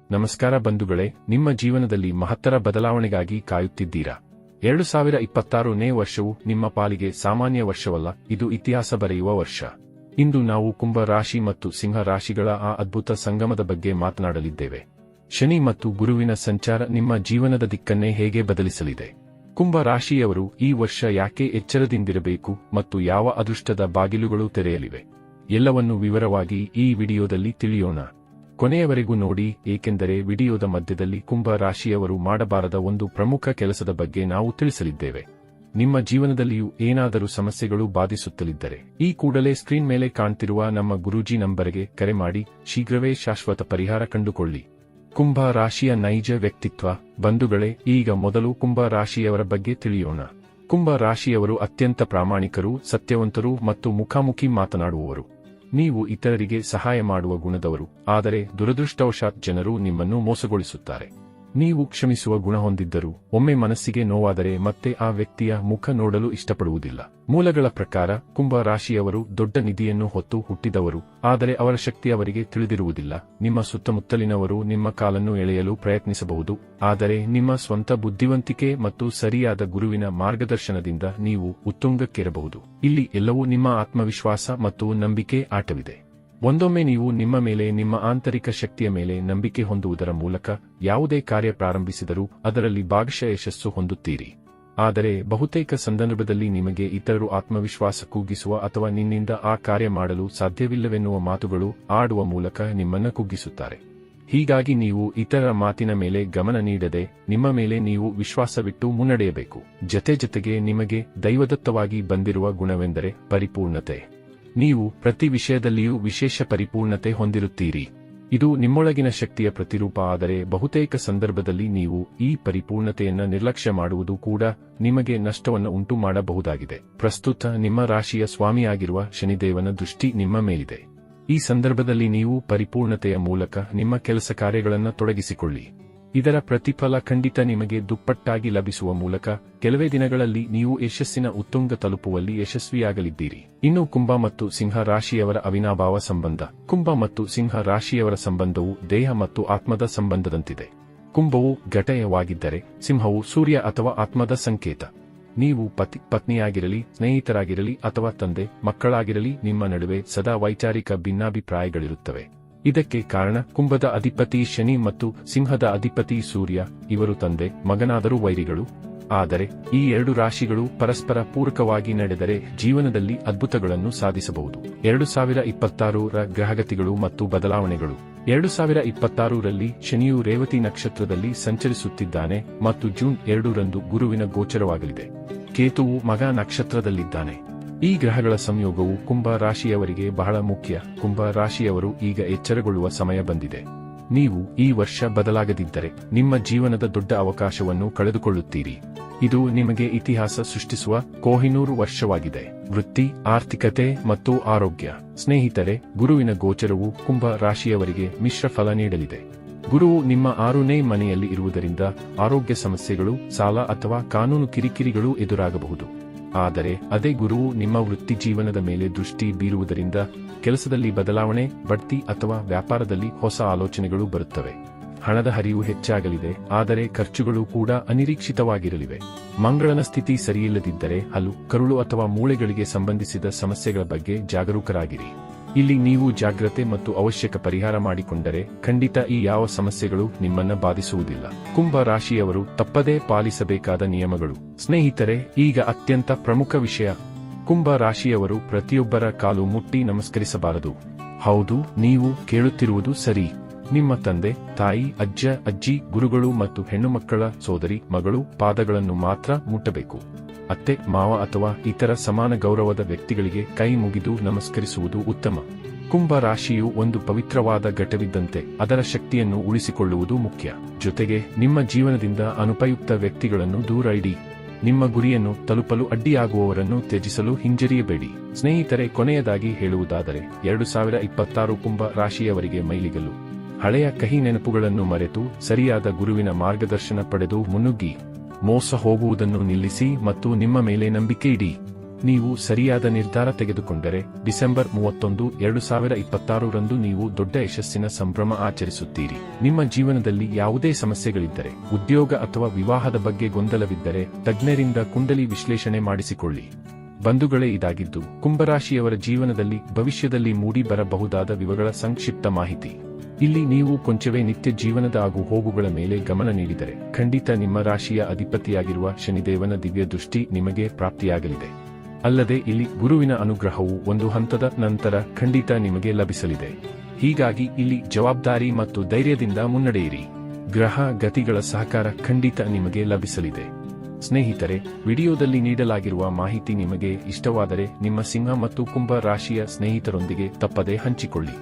ನಮಸ್ಕಾರ ಬಂಧುಗಳೇ, ನಿಮ್ಮ ಜೀವನದಲ್ಲಿ ಮಹತ್ತರ ಬದಲಾವಣೆಗಾಗಿ ಕಾಯುತ್ತಿದ್ದೀರಾ? 2026ನೇ ವರ್ಷವು ನಿಮ್ಮ ಪಾಲಿಗೆ ಸಾಮಾನ್ಯ ವರ್ಷವಲ್ಲ, ಇದು ಇತಿಹಾಸ ಬರೆಯುವ ವರ್ಷ. ಇಂದು ನಾವು ಕುಂಭ ರಾಶಿ ಮತ್ತು ಸಿಂಹ ರಾಶಿಗಳ ಆ ಅದ್ಭುತ ಸಂಗಮದ ಬಗ್ಗೆ ಮಾತನಾಡಲಿದ್ದೇವೆ. ಶನಿ ಮತ್ತು ಗುರುವಿನ ಸಂಚಾರ ನಿಮ್ಮ ಜೀವನದ ದಿಕ್ಕನ್ನೇ ಹೇಗೆ ಬದಲಿಸಲಿದೆ? ಕುಂಭ ರಾಶಿಯವರು ಈ ವರ್ಷ ಯಾಕೆ ಎಚ್ಚರದಿಂದಿರಬೇಕು ಮತ್ತು ಯಾವ ಅದೃಷ್ಟದ ಬಾಗಿಲುಗಳು ತೆರೆಯಲಿವೆ? ಎಲ್ಲವನ್ನೂ ವಿವರವಾಗಿ ಈ ವಿಡಿಯೋದಲ್ಲಿ ತಿಳಿಯೋಣ. ಕೊನೆಯವರೆಗೂ ನೋಡಿ, ಏಕೆಂದರೆ ವಿಡಿಯೋದ ಮಧ್ಯದಲ್ಲಿ ಕುಂಭ ರಾಶಿಯವರು ಮಾಡಬಾರದ ಒಂದು ಪ್ರಮುಖ ಕೆಲಸದ ಬಗ್ಗೆ ನಾವು ತಿಳಿಸಲಿದ್ದೇವೆ. ನಿಮ್ಮ ಜೀವನದಲ್ಲಿಯೂ ಏನಾದರೂ ಸಮಸ್ಯೆಗಳು ಬಾಧಿಸುತ್ತಲಿದ್ದರೆ ಈ ಕೂಡಲೇ ಸ್ಕ್ರೀನ್ ಮೇಲೆ ಕಾಣ್ತಿರುವ ನಮ್ಮ ಗುರೂಜಿ ನಂಬರ್ಗೆ ಕರೆ ಮಾಡಿ ಶೀಘ್ರವೇ ಶಾಶ್ವತ ಪರಿಹಾರ ಕಂಡುಕೊಳ್ಳಿ. ಕುಂಭ ರಾಶಿಯ ನೈಜ ವ್ಯಕ್ತಿತ್ವ. ಬಂಧುಗಳೇ, ಈಗ ಮೊದಲು ಕುಂಭ ರಾಶಿಯವರ ಬಗ್ಗೆ ತಿಳಿಯೋಣ. ಕುಂಭ ರಾಶಿಯವರು ಅತ್ಯಂತ ಪ್ರಾಮಾಣಿಕರು, ಸತ್ಯವಂತರು ಮತ್ತು ಮುಖಾಮುಖಿ ಮಾತನಾಡುವವರು. ನೀವು ಇತರರಿಗೆ ಸಹಾಯ ಮಾಡುವ ಗುಣದವರು, ಆದರೆ ದುರದೃಷ್ಟವಶಾತ್ ಜನರು ನಿಮ್ಮನ್ನು ಮೋಸಗೊಳಿಸುತ್ತಾರೆ. ನೀವು ಕ್ಷಮಿಸುವ ಗುಣ ಹೊಂದಿದ್ದರೂ ಒಮ್ಮೆ ಮನಸ್ಸಿಗೆ ನೋವಾದರೆ ಮತ್ತೆ ಆ ವ್ಯಕ್ತಿಯ ಮುಖ ನೋಡಲು ಇಷ್ಟಪಡುವುದಿಲ್ಲ. ಮೂಲಗಳ ಪ್ರಕಾರ ಕುಂಭ ರಾಶಿಯವರು ದೊಡ್ಡ ನಿಧಿಯನ್ನು ಹೊತ್ತು ಹುಟ್ಟಿದವರು, ಆದರೆ ಅವರ ಶಕ್ತಿ ಅವರಿಗೆ ತಿಳಿದಿರುವುದಿಲ್ಲ. ನಿಮ್ಮ ಸುತ್ತಮುತ್ತಲಿನವರು ನಿಮ್ಮ ಕಾಲನ್ನು ಎಳೆಯಲು ಪ್ರಯತ್ನಿಸಬಹುದು, ಆದರೆ ನಿಮ್ಮ ಸ್ವಂತ ಬುದ್ಧಿವಂತಿಕೆ ಮತ್ತು ಸರಿಯಾದ ಗುರುವಿನ ಮಾರ್ಗದರ್ಶನದಿಂದ ನೀವು ಉತ್ತುಂಗಕ್ಕೇರಬಹುದು. ಇಲ್ಲಿ ಎಲ್ಲವೂ ನಿಮ್ಮ ಆತ್ಮವಿಶ್ವಾಸ ಮತ್ತು ನಂಬಿಕೆ ಆಟವಿದೆ. ಒಂದೊಮ್ಮೆ ನೀವು ನಿಮ್ಮ ಮೇಲೆ, ನಿಮ್ಮ ಆಂತರಿಕ ಶಕ್ತಿಯ ಮೇಲೆ ನಂಬಿಕೆ ಹೊಂದುವುದರ ಮೂಲಕ ಯಾವುದೇ ಕಾರ್ಯ ಪ್ರಾರಂಭಿಸಿದರೂ ಅದರಲ್ಲಿ ಭಾಗಶಃ ಯಶಸ್ಸು ಹೊಂದುತ್ತೀರಿ. ಆದರೆ ಬಹುತೇಕ ಸಂದರ್ಭದಲ್ಲಿ ನಿಮಗೆ ಇತರರು ಆತ್ಮವಿಶ್ವಾಸ ಕುಗ್ಗಿಸುವ ಅಥವಾ ನಿನ್ನಿಂದ ಆ ಕಾರ್ಯ ಮಾಡಲು ಸಾಧ್ಯವಿಲ್ಲವೆನ್ನುವ ಮಾತುಗಳು ಆಡುವ ಮೂಲಕ ನಿಮ್ಮನ್ನು ಕುಗ್ಗಿಸುತ್ತಾರೆ. ಹೀಗಾಗಿ ನೀವು ಇತರರ ಮಾತಿನ ಮೇಲೆ ಗಮನ ನೀಡದೆ ನಿಮ್ಮ ಮೇಲೆ ನೀವು ವಿಶ್ವಾಸವಿಟ್ಟು ಮುನ್ನಡೆಯಬೇಕು. ಜತೆಗೆ ನಿಮಗೆ ದೈವದತ್ತವಾಗಿ ಬಂದಿರುವ ಗುಣವೆಂದರೆ ಪರಿಪೂರ್ಣತೆ. ನೀವು ಪ್ರತಿ ವಿಷಯದಲ್ಲಿಯೂ ವಿಶೇಷ ಪರಿಪೂರ್ಣತೆ ಹೊಂದಿರುತ್ತೀರಿ. ಇದು ನಿಮ್ಮೊಳಗಿನ ಶಕ್ತಿಯ ಪ್ರತಿರೂಪ. ಆದರೆ ಬಹುತೇಕ ಸಂದರ್ಭದಲ್ಲಿ ನೀವು ಈ ಪರಿಪೂರ್ಣತೆಯನ್ನು ನಿರ್ಲಕ್ಷ್ಯ ಮಾಡುವುದು ಕೂಡ ನಿಮಗೆ ನಷ್ಟವನ್ನು ಉಂಟು ಮಾಡಬಹುದಾಗಿದೆ. ಪ್ರಸ್ತುತ ನಿಮ್ಮ ರಾಶಿಯ ಸ್ವಾಮಿಯಾಗಿರುವ ಶನಿದೇವನ ದೃಷ್ಟಿ ನಿಮ್ಮ ಮೇಲಿದೆ. ಈ ಸಂದರ್ಭದಲ್ಲಿ ನೀವು ಪರಿಪೂರ್ಣತೆಯ ಮೂಲಕ ನಿಮ್ಮ ಕೆಲಸ ಕಾರ್ಯಗಳನ್ನು ತೊಡಗಿಸಿಕೊಳ್ಳಿ. ಇದರ ಪ್ರತಿಫಲ ಖಂಡಿತ ನಿಮಗೆ ದುಪ್ಪಟ್ಟಾಗಿ ಲಭಿಸುವ ಮೂಲಕ ಕೆಲವೇ ದಿನಗಳಲ್ಲಿ ನೀವು ಯಶಸ್ಸಿನ ಉತ್ತುಂಗ ತಲುಪುವಲ್ಲಿ ಯಶಸ್ವಿಯಾಗಲಿದ್ದೀರಿ. ಇನ್ನು ಕುಂಭ ಮತ್ತು ಸಿಂಹ ರಾಶಿಯವರ ಅವಿನಾಭಾವ ಸಂಬಂಧ. ಕುಂಭ ಮತ್ತು ಸಿಂಹ ರಾಶಿಯವರ ಸಂಬಂಧವು ದೇಹ ಮತ್ತು ಆತ್ಮದ ಸಂಬಂಧದಂತಿದೆ. ಕುಂಭವು ಘಟಯವಾಗಿದ್ದರೆ ಸಿಂಹವು ಸೂರ್ಯ ಅಥವಾ ಆತ್ಮದ ಸಂಕೇತ. ನೀವು ಪತಿ ಪತ್ನಿಯಾಗಿರಲಿ, ಸ್ನೇಹಿತರಾಗಿರಲಿ ಅಥವಾ ತಂದೆ ಮಕ್ಕಳಾಗಿರಲಿ, ನಿಮ್ಮ ನಡುವೆ ಸದಾ ವೈಚಾರಿಕ ಭಿನ್ನಾಭಿಪ್ರಾಯಗಳಿರುತ್ತವೆ. ಇದಕ್ಕೆ ಕಾರಣ ಕುಂಭದ ಅಧಿಪತಿ ಶನಿ ಮತ್ತು ಸಿಂಹದ ಅಧಿಪತಿ ಸೂರ್ಯ. ಇವರು ತಂದೆ ಮಗನಾದರೂ ವೈರಿಗಳು. ಆದರೆ ಈ ಎರಡು ರಾಶಿಗಳು ಪರಸ್ಪರ ಪೂರಕವಾಗಿ ನಡೆದರೆ ಜೀವನದಲ್ಲಿ ಅದ್ಭುತಗಳನ್ನು ಸಾಧಿಸಬಹುದು. 2026ರ ಗ್ರಹಗತಿಗಳು ಮತ್ತು ಬದಲಾವಣೆಗಳು. 2026ರಲ್ಲಿ ಶನಿಯು ರೇವತಿ ನಕ್ಷತ್ರದಲ್ಲಿ ಸಂಚರಿಸುತ್ತಿದ್ದಾನೆ ಮತ್ತು ಜೂನ್ 2ರಂದು ಗುರುವಿನ ಗೋಚರವಾಗಲಿದೆ. ಕೇತುವು ಮಗ ನಕ್ಷತ್ರದಲ್ಲಿದ್ದಾನೆ. ಈ ಗ್ರಹಗಳ ಸಂಯೋಗವು ಕುಂಭ ರಾಶಿಯವರಿಗೆ ಬಹಳ ಮುಖ್ಯ. ಕುಂಭ ರಾಶಿಯವರು ಈಗ ಎಚ್ಚರಗೊಳ್ಳುವ ಸಮಯ ಬಂದಿದೆ. ನೀವು ಈ ವರ್ಷ ಬದಲಾಗದಿದ್ದರೆ ನಿಮ್ಮ ಜೀವನದ ದೊಡ್ಡ ಅವಕಾಶವನ್ನು ಕಳೆದುಕೊಳ್ಳುತ್ತೀರಿ. ಇದು ನಿಮಗೆ ಇತಿಹಾಸ ಸೃಷ್ಟಿಸುವ ಕೊಹಿನೂರ್ ವರ್ಷವಾಗಿದೆ. ವೃತ್ತಿ, ಆರ್ಥಿಕತೆ ಮತ್ತು ಆರೋಗ್ಯ. ಸ್ನೇಹಿತರೆ, ಗುರುವಿನ ಗೋಚರವು ಕುಂಭ ರಾಶಿಯವರಿಗೆ ಮಿಶ್ರ ಫಲ ನೀಡಲಿದೆ. ಗುರುವು ನಿಮ್ಮ 6ನೇ ಮನೆಯಲ್ಲಿ ಇರುವುದರಿಂದ ಆರೋಗ್ಯ ಸಮಸ್ಯೆಗಳು, ಸಾಲ ಅಥವಾ ಕಾನೂನು ಕಿರಿಕಿರಿಗಳು ಎದುರಾಗಬಹುದು. ಆದರೆ ಅದೇ ಗುರುವು ನಿಮ್ಮ ವೃತ್ತಿ ಜೀವನದ ಮೇಲೆ ದೃಷ್ಟಿ ಬೀರುವುದರಿಂದ ಕೆಲಸದಲ್ಲಿ ಬದಲಾವಣೆ, ಬಡ್ತಿ ಅಥವಾ ವ್ಯಾಪಾರದಲ್ಲಿ ಹೊಸ ಆಲೋಚನೆಗಳು ಬರುತ್ತವೆ. ಹಣದ ಹರಿವು ಹೆಚ್ಚಾಗಲಿದೆ, ಆದರೆ ಖರ್ಚುಗಳು ಕೂಡ ಅನಿರೀಕ್ಷಿತವಾಗಿರಲಿವೆ. ಮಂಗಳನ ಸ್ಥಿತಿ ಸರಿಯಿಲ್ಲದಿದ್ದರೆ ಹಲ್ಲು, ಕರುಳು ಅಥವಾ ಮೂಳೆಗಳಿಗೆ ಸಂಬಂಧಿಸಿದ ಸಮಸ್ಯೆಗಳ ಬಗ್ಗೆ ಜಾಗರೂಕರಾಗಿರಿ. ಇಲ್ಲಿ ನೀವು ಜಾಗ್ರತೆ ಮತ್ತು ಅವಶ್ಯಕ ಪರಿಹಾರ ಮಾಡಿಕೊಂಡರೆ ಖಂಡಿತ ಈ ಯಾವ ಸಮಸ್ಯೆಗಳು ನಿಮ್ಮನ್ನ ಬಾಧಿಸುವುದಿಲ್ಲ. ಕುಂಭ ರಾಶಿಯವರು ತಪ್ಪದೇ ಪಾಲಿಸಬೇಕಾದ ನಿಯಮಗಳು. ಸ್ನೇಹಿತರೆ, ಈಗ ಅತ್ಯಂತ ಪ್ರಮುಖ ವಿಷಯ. ಕುಂಭ ರಾಶಿಯವರು ಪ್ರತಿಯೊಬ್ಬರ ಕಾಲು ಮುಟ್ಟಿ ನಮಸ್ಕರಿಸಬಾರದು. ಹೌದು, ನೀವು ಕೇಳುತ್ತಿರುವುದು ಸರಿ. ನಿಮ್ಮ ತಂದೆ, ತಾಯಿ, ಅಜ್ಜ, ಅಜ್ಜಿ, ಗುರುಗಳು ಮತ್ತು ಹೆಣ್ಣುಮಕ್ಕಳ ಸೋದರಿ, ಮಗಳು ಪಾದಗಳನ್ನು ಮಾತ್ರ ಮುಟ್ಟಬೇಕು. ಅತ್ತೆ, ಮಾವ ಅಥವಾ ಇತರ ಸಮಾನ ಗೌರವದ ವ್ಯಕ್ತಿಗಳಿಗೆ ಕೈ ಮುಗಿದು ನಮಸ್ಕರಿಸುವುದು ಉತ್ತಮ. ಕುಂಭ ರಾಶಿಯು ಒಂದು ಪವಿತ್ರವಾದ ಘಟವಿದ್ದಂತೆ ಅದರ ಶಕ್ತಿಯನ್ನು ಉಳಿಸಿಕೊಳ್ಳುವುದು ಮುಖ್ಯ. ಜೊತೆಗೆ ನಿಮ್ಮ ಜೀವನದಿಂದ ಅನುಪಯುಕ್ತ ವ್ಯಕ್ತಿಗಳನ್ನು ದೂರ ಇಡಿ. ನಿಮ್ಮ ಗುರಿಯನ್ನು ತಲುಪಲು ಅಡ್ಡಿಯಾಗುವವರನ್ನು ತ್ಯಜಿಸಲು ಹಿಂಜರಿಯಬೇಡಿ. ಸ್ನೇಹಿತರೆ, ಕೊನೆಯದಾಗಿ ಹೇಳುವುದಾದರೆ 2026 ಕುಂಭ ರಾಶಿಯವರಿಗೆ ಮೈಲಿಗಲ್ಲು. ಹಳೆಯ ಕಹಿ ನೆನಪುಗಳನ್ನು ಮರೆತು ಸರಿಯಾದ ಗುರುವಿನ ಮಾರ್ಗದರ್ಶನ ಪಡೆದು ಮುನ್ನುಗ್ಗಿ. ಮೋಸ ಹೋಗುವುದನ್ನು ನಿಲ್ಲಿಸಿ ಮತ್ತು ನಿಮ್ಮ ಮೇಲೆ ನಂಬಿಕೆ ಇಡಿ. ನೀವು ಸರಿಯಾದ ನಿರ್ಧಾರ ತೆಗೆದುಕೊಂಡರೆ ಡಿಸೆಂಬರ್ 31, 2026ರಂದು ನೀವು ದೊಡ್ಡ ಯಶಸ್ಸಿನ ಸಂಭ್ರಮ ಆಚರಿಸುತ್ತೀರಿ. ನಿಮ್ಮ ಜೀವನದಲ್ಲಿ ಯಾವುದೇ ಸಮಸ್ಯೆಗಳಿದ್ದರೆ, ಉದ್ಯೋಗ ಅಥವಾ ವಿವಾಹದ ಬಗ್ಗೆ ಗೊಂದಲವಿದ್ದರೆ ತಜ್ಞರಿಂದ ಕುಂಡಲಿ ವಿಶ್ಲೇಷಣೆ ಮಾಡಿಸಿಕೊಳ್ಳಿ. ಬಂಧುಗಳೇ, ಇದಾಗಿದ್ದು ಕುಂಭರಾಶಿಯವರ ಜೀವನದಲ್ಲಿ ಭವಿಷ್ಯದಲ್ಲಿ ಮೂಡಿ ಬರಬಹುದಾದ ವಿವರಗಳ ಸಂಕ್ಷಿಪ್ತ ಮಾಹಿತಿ. ಇಲ್ಲಿ ನೀವು ಕೊಂಚವೇ ನಿತ್ಯ ಜೀವನದ ಆಗು ಹೋಗುಗಳ ಮೇಲೆ ಗಮನ ನೀಡಿದರೆ ಖಂಡಿತ ನಿಮ್ಮ ರಾಶಿಯ ಅಧಿಪತಿಯಾಗಿರುವ ಶನಿದೇವನ ದಿವ್ಯ ದೃಷ್ಟಿ ನಿಮಗೆ ಪ್ರಾಪ್ತಿಯಾಗಲಿದೆ. ಅಲ್ಲದೆ ಇಲ್ಲಿ ಗುರುವಿನ ಅನುಗ್ರಹವು ಒಂದು ಹಂತದ ನಂತರ ಖಂಡಿತ ನಿಮಗೆ ಲಭಿಸಲಿದೆ. ಹೀಗಾಗಿ ಇಲ್ಲಿ ಜವಾಬ್ದಾರಿ ಮತ್ತು ಧೈರ್ಯದಿಂದ ಮುನ್ನಡೆಯಿರಿ. ಗ್ರಹ ಗತಿಗಳ ಸಹಕಾರ ಖಂಡಿತ ನಿಮಗೆ ಲಭಿಸಲಿದೆ. ಸ್ನೇಹಿತರೆ, ವಿಡಿಯೋದಲ್ಲಿ ನೀಡಲಾಗಿರುವ ಮಾಹಿತಿ ನಿಮಗೆ ಇಷ್ಟವಾದರೆ ನಿಮ್ಮ ಸಿಂಹ ಮತ್ತು ಕುಂಭ ರಾಶಿಯ ಸ್ನೇಹಿತರೊಂದಿಗೆ ತಪ್ಪದೇ ಹಂಚಿಕೊಳ್ಳಿ.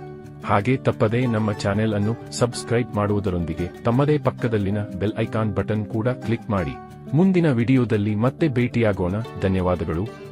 ಹಾಗೆ ತಪ್ಪದೇ ನಮ್ಮ ಚಾನೆಲ್ ಅನ್ನು ಸಬ್ಸ್ಕ್ರೈಬ್ ಮಾಡುವುದರೊಂದಿಗೆ ತಮ್ಮದೇ ಪಕ್ಕದಲ್ಲಿನ ಬೆಲ್ ಐಕಾನ್ ಬಟನ್ ಕೂಡ ಕ್ಲಿಕ್ ಮಾಡಿ. ಮುಂದಿನ ವಿಡಿಯೋದಲ್ಲಿ ಮತ್ತೆ ಭೇಟಿಯಾಗೋಣ. ಧನ್ಯವಾದಗಳು.